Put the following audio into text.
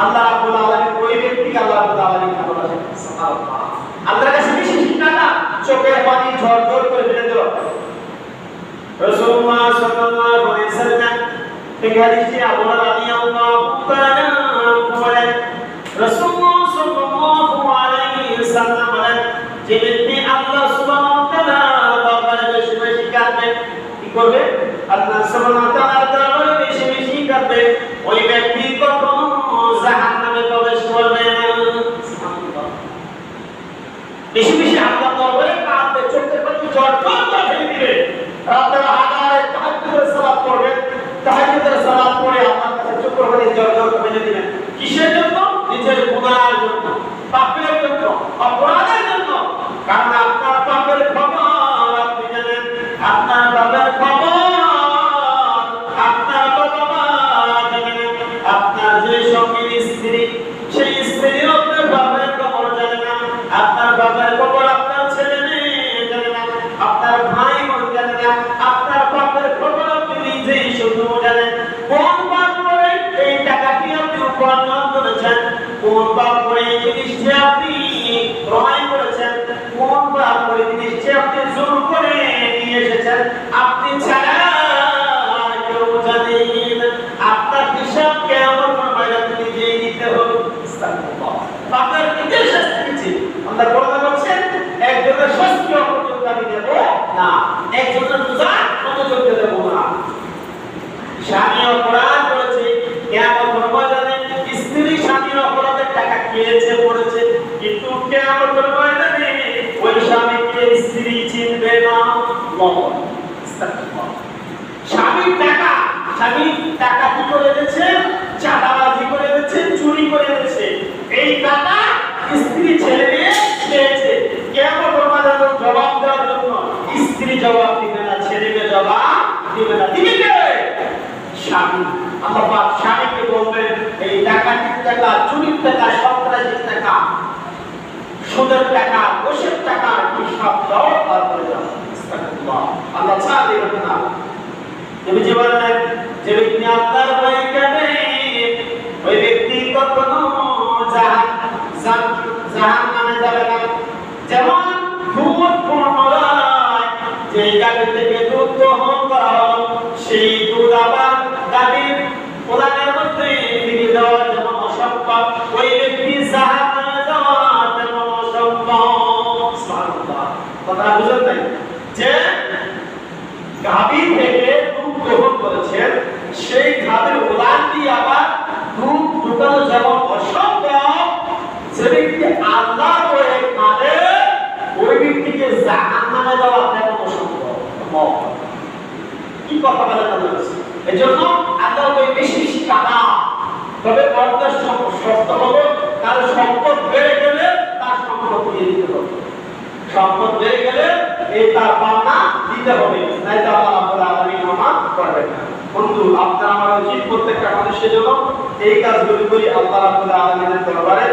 আল্লাহ রাব্বুল আলামিন ওই ব্যক্তিকে আল্লাহ রাব্বুল আলামিন ভালোবাসেন। সুবহানাল্লাহ। আল্লাহর কাছে বেশি শিক্ষাটা চোখের পানি ঝরঝর করে ফেলে দিল। রাসূলুল্লাহ সাল্লাল্লাহু আলাইহি ওয়াসাল্লাম এই হাদিসে আবু হুরায়রা রাদিয়াল্লাহু তাআলা বলেন রাসূলুল্লাহ সাল্লাল্লাহু আলাইহি ওয়াসাল্লাম বলেন যে ব্যক্তি আল্লাহ সুবহানাহু ওয়া তাআলার দরবারে বেশি বেশি কাঁদবে কি করবে? আল্লাহ সুবহানাহু ওয়া তাআলার দরবারে বেশি বেশি কাঁদবে ওই ব্যক্তি কখনো জাহান্নামে প্রবেশ করবে না। সুবহানাল্লাহ। বেশি বেশি আল্লাহর দরবারে কাঁদবে, চোখের পানি ঝরঝর করে ফেলে দিবে। রাতের আধারে তাহাজ্জুদের সালাত পড়বেন, তাহাজ্জুদের সালাত পড়ে আল্লাহর কাছে চোখের পানি ঝরঝর করে ফেলে দিবেন। কিসের জন্য? নিজের গুনাহের জন্য, পাপের জন্য, অপরাধের জন্য। কারণ আপনার পাপের খবর আপনি জানেন, আপনার পাপের খবর আপনার বাবা জানেন, আপনার যে সঙ্গী স্ত্রী সেই স্ত্রীর আপনার বাবার খবর জানে না, আপনার বাবার খবর আপনার ছেলে মেয়ে জানে না, আপনার ভাই বোন জানে না, আপনার পাপের খবর আপনি নিজেই শুধু জানেন। কোন পাপ করে এই টাকাটি আপনি উপার্জন করেছেন, কোন পাপ করে এই জিনিসটি আপনি ক্রয় করেছেন, কোন পাপ করে জিনিসটি আপনি জোর করে নিয়ে এসেছেন, আপনি ছাড়া কেউ জানেন। আপনার হিসাব কেমন ময়দানে নিজেই দিতে হবে। পাপের নিজের শাস্তি দিচ্ছে। আমরা কথা বলছেন একজনের শাস্তি অপরজনকে আমি দেব না, একজনের পূজা অপরজনকে দেব না। স্বামী অপরাধ করেছে, কেমন ময়দানে স্ত্রী স্বামীর অপরাধের টাকা খেয়েছে পড়েছে, কিন্তু কেমন ময়দানে ওই স্বামীকে স্ত্রী চিনবে না। স্বামীর টাকা কি করে দিয়েছে? চাঁদাবাজি করে দিয়েছে, চুরি করে দিয়েছে। এই টাকা স্ত্রী ছেলে মেয়ে খেয়েছে। কেমন ময়দানে জবাব দেওয়ার জন্য স্ত্রী জবাব দিবে না, ছেলে মেয়ে জবাব দিবে না। দিবে কে? স্বামী। আল্লাহ পাক স্বামীকে বলবেন এই ডাকাতির টাকা, চুরির টাকা, সন্ত্রাসীর টাকা, সুদের টাকা, ঘুষের টাকা হিসাব দাও, তারপরে যাও। আস্তাগফিরুল্লাহ। আল্লাহ ছাড় দেবেন না। নবী বলেন যে ব্যক্তি আপনার ভয়ে কাঁদে ওই ব্যক্তি কখনো জাহান্নামে যাবে না। যেমন দুধ পুনরায় যে গাভী থেকে দুধ দহন করা হলো সেই দুধ আবার গাভীর প্রদানের মধ্যে ফিরিয়ে দেওয়া যেমন অসম্ভব, ওই ব্যক্তি জাহান্নামে যাওয়া তেমন অসম্ভব। সুবহানাল্লাহ। কথা বুঝেন নাই? যে গাভী থেকে দুধ গ্রহণ করেছেন সেই গাভীর উলান দিয়ে আবার দুধ ঢোকানো যেমন অসম্ভব, যে ব্যক্তি আল্লাহ করে কাঁদে ওই ব্যক্তিকে জাহান্নামে যাওয়া তেমন অসম্ভব। কি কথা বলেন আল্লাহ? এজন্য আল্লাহ ওই বেশি বেশি কাঁদা, তবে অর্ধেক শর্ত হলো তার সম্পদ বেড়ে গেলে তার সম্পদ দিয়ে দিতে হবে। সম্পদ বেড়ে গেলে এই তার পাওনা দিতে হবে, নাইতো আল্লাহ রাব্বুল আলামিন ক্ষমা করবেন না। বন্ধু, আপনার আমার উচিত প্রত্যেকটা মানুষের জন্য এই কাজগুলি করি আল্লাহ রাব্বুল আলামিনের দরবারে।